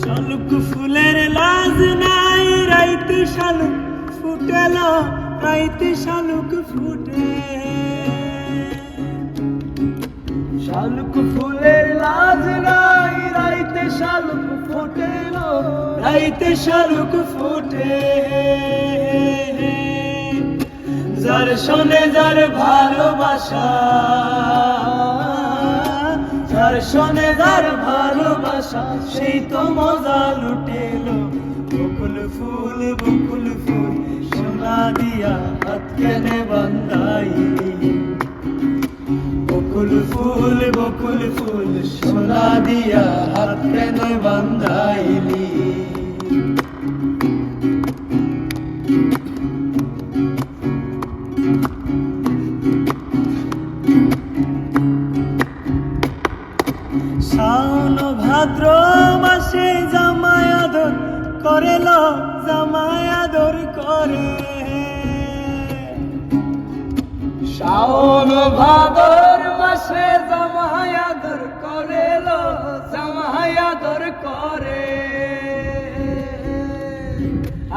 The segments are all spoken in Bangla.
শালুক ফুলের লাজ নাই, রাইতে শালুক ফুটেল, রাইতে শালুক ফুটে। শালুক ফুলের লাজ নাই, রাইতে শালুক ফুটেল, রাইতে শালুক ফুটে। যার শোনে যার ভালোবাসা, যার শোনে যার ভালোবাসা, সেই তো মজা লুটেলো। বকুল ফুল সোনা দিয়া হাত কেনে বান্ধাইলি। বকুল ফুল সোনা দিয়া হাত কেনে বান্ধাইলি। শাওন ভাদ্র মাসে জামাই আদর করেল, জামাই আদর করে। শাওন ভাদর মাসে জামাই আদর করেল, জামাই আদর করে।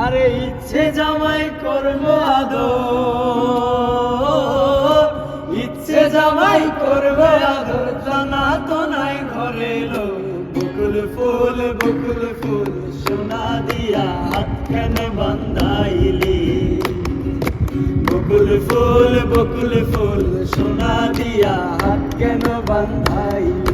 আরে ইচ্ছে জামাই করব আদর, ইচ্ছে জামাই করব আদর, জানা তো নাই ঘরে লো। বকুল ফুল সোনা দিয়া হাত কেনে বান্ধাইলি। বকুল ফুল সোনা দিয়া হাত কেন বান্ধাইলি।